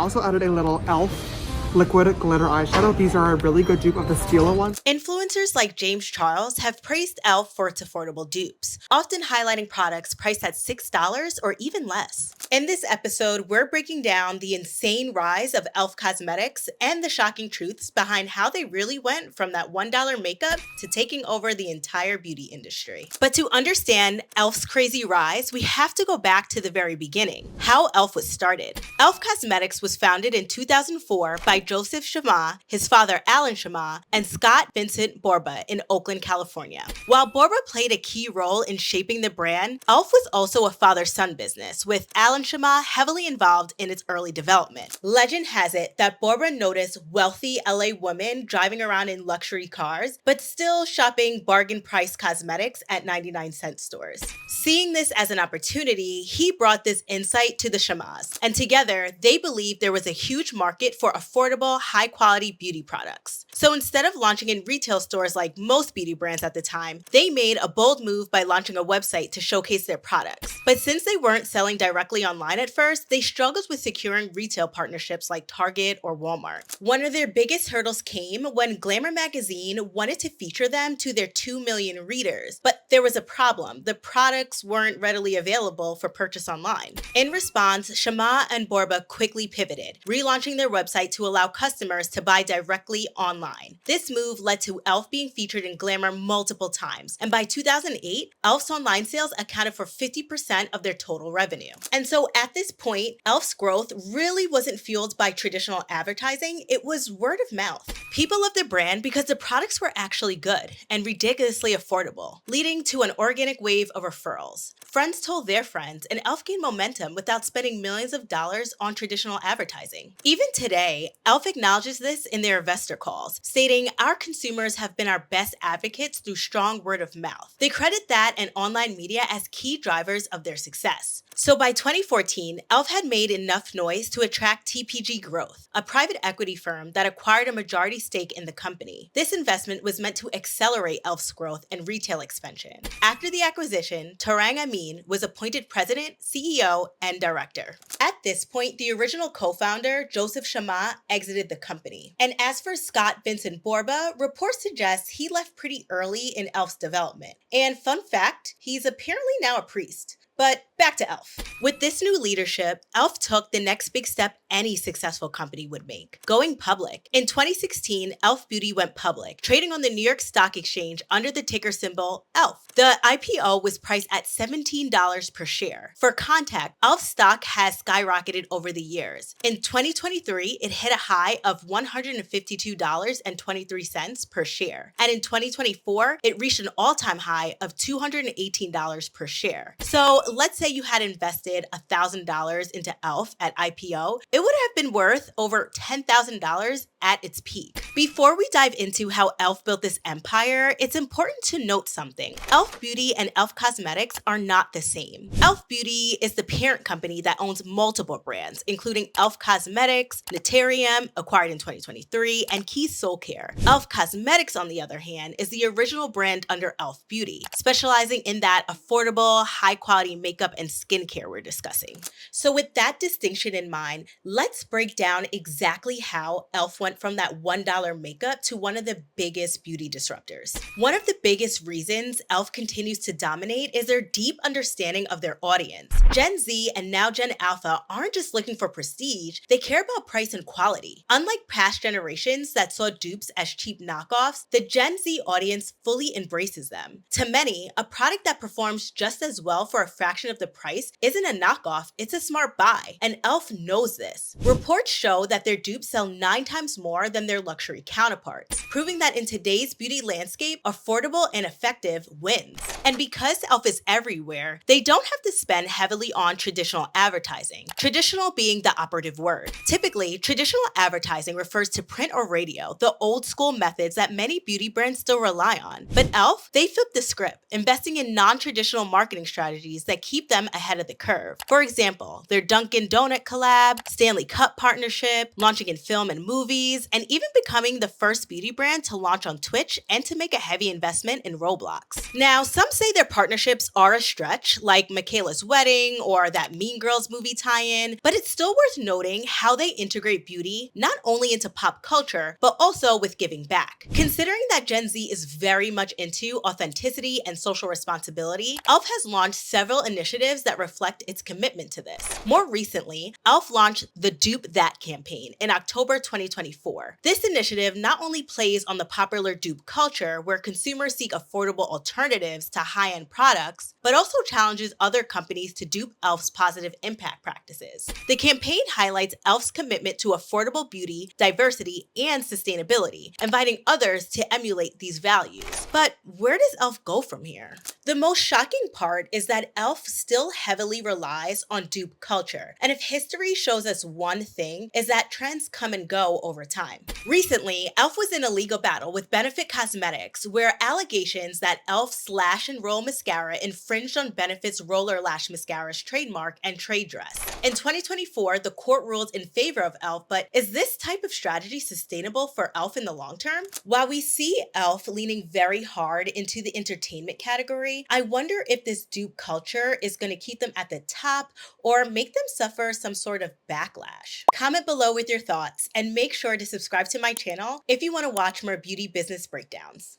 I also added a little e.l.f. liquid glitter eyeshadow. These are a really good dupe of the Stila ones. Influencers like James Charles have praised e.l.f. for its affordable dupes, often highlighting products priced at $6 or even less. In this episode, we're breaking down the insane rise of e.l.f. cosmetics and the shocking truths behind how they really went from that $1 makeup to taking over the entire beauty industry. But to understand e.l.f.'s crazy rise, we have to go back to the very beginning, how e.l.f. was started. e.l.f. Cosmetics was founded in 2004 by Joseph Shama, his father Alan Shama, and Scott Vincent Borba in Oakland, California. While Borba played a key role in shaping the brand, e.l.f. was also a father-son business, with Alan Shama heavily involved in its early development. Legend has it that Borba noticed wealthy LA women driving around in luxury cars, but still shopping bargain-priced cosmetics at 99-cent stores. Seeing this as an opportunity, he brought this insight to the Shamas, and together they believed there was a huge market for affordable, high-quality beauty products. So instead of launching in retail stores like most beauty brands at the time, they made a bold move by launching a website to showcase their products. But since they weren't selling directly online at first, they struggled with securing retail partnerships like Target or Walmart. One of their biggest hurdles came when Glamour magazine wanted to feature them to their 2 million readers. But there was a problem. The products weren't readily available for purchase online. In response, Shama and Borba quickly pivoted, relaunching their website to allow customers to buy directly online. This move led to e.l.f. being featured in Glamour multiple times, and by 2008, e.l.f.'s online sales accounted for 50% of their total revenue. And so at this point, e.l.f.'s growth really wasn't fueled by traditional advertising, it was word of mouth. People loved the brand because the products were actually good and ridiculously affordable, leading to an organic wave of referrals. Friends told their friends, and e.l.f. gained momentum without spending millions of dollars on traditional advertising. Even today, e.l.f. acknowledges this in their investor calls, stating, "Our consumers have been our best advocates through strong word of mouth." They credit that and online media as key drivers of their success. So by 2014, e.l.f. had made enough noise to attract TPG Growth, a private equity firm that acquired a majority stake in the company. This investment was meant to accelerate e.l.f.'s growth and retail expansion. After the acquisition, Tarang Amin was appointed president, CEO, and director. At this point, the original co-founder, Joseph Shama, exited the company. And as for Scott Vincent Borba, reports suggest he left pretty early in e.l.f.'s development. And fun fact, he's apparently now a priest. But back to e.l.f. With this new leadership, e.l.f. took the next big step any successful company would make, going public. In 2016, e.l.f. Beauty went public, trading on the New York Stock Exchange under the ticker symbol e.l.f. The IPO was priced at $17 per share. For context, e.l.f. stock has skyrocketed over the years. In 2023, it hit a high of $152.23 per share. And in 2024, it reached an all-time high of $218 per share. So let's say you had invested $1,000 into e.l.f. at IPO, it would have been worth over $10,000 at its peak. Before we dive into how e.l.f. built this empire, it's important to note something. e.l.f. Beauty and e.l.f. Cosmetics are not the same. e.l.f. Beauty is the parent company that owns multiple brands, including e.l.f. Cosmetics, Naturium, acquired in 2023, and Keys Soul Care. e.l.f. Cosmetics, on the other hand, is the original brand under e.l.f. Beauty, specializing in that affordable, high-quality makeup and skincare we're discussing. So with that distinction in mind, let's break down exactly how e.l.f. went from that $1 makeup to one of the biggest beauty disruptors. One of the biggest reasons e.l.f. continues to dominate is their deep understanding of their audience. Gen Z and now Gen Alpha aren't just looking for prestige, they care about price and quality. Unlike past generations that saw dupes as cheap knockoffs, the Gen Z audience fully embraces them. To many, a product that performs just as well for a fraction of the price isn't a knockoff, it's a smart buy, and e.l.f. knows this. Reports show that their dupes sell 9 times more than their luxury counterparts, proving that in today's beauty landscape, affordable and effective wins. And because e.l.f. is everywhere, they don't have to spend heavily on traditional advertising, traditional being the operative word. Typically, traditional advertising refers to print or radio, the old school methods that many beauty brands still rely on. But e.l.f., they flipped the script, investing in non-traditional marketing strategies that keep them ahead of the curve. For example, their Dunkin' Donut collab, Stanley Cup partnership, launching in film and movies, and even becoming becoming the first beauty brand to launch on Twitch and to make a heavy investment in Roblox. Now, some say their partnerships are a stretch, like Mikayla's wedding or that Mean Girls movie tie-in, but it's still worth noting how they integrate beauty not only into pop culture, but also with giving back. Considering that Gen Z is very much into authenticity and social responsibility, e.l.f. has launched several initiatives that reflect its commitment to this. More recently, e.l.f. launched the Dupe That campaign in October 2024. This initiative not only plays on the popular dupe culture, where consumers seek affordable alternatives to high-end products, but also challenges other companies to dupe e.l.f.'s positive impact practices. The campaign highlights e.l.f.'s commitment to affordable beauty, diversity, and sustainability, inviting others to emulate these values. But where does e.l.f. go from here? The most shocking part is that e.l.f. still heavily relies on dupe culture, and if history shows us one thing, is that trends come and go over time. Recently, e.l.f. was in a legal battle with Benefit Cosmetics, where allegations that e.l.f. Slash and Roll Mascara infringed on Benefit's Roller Lash Mascara's trademark and trade dress. In 2024, the court ruled in favor of e.l.f., but is this type of strategy sustainable for e.l.f. in the long term? While we see e.l.f. leaning very hard into the entertainment category, I wonder if this dupe culture is going to keep them at the top or make them suffer some sort of backlash. Comment below with your thoughts and make sure to subscribe to my channel if you want to watch more beauty business breakdowns.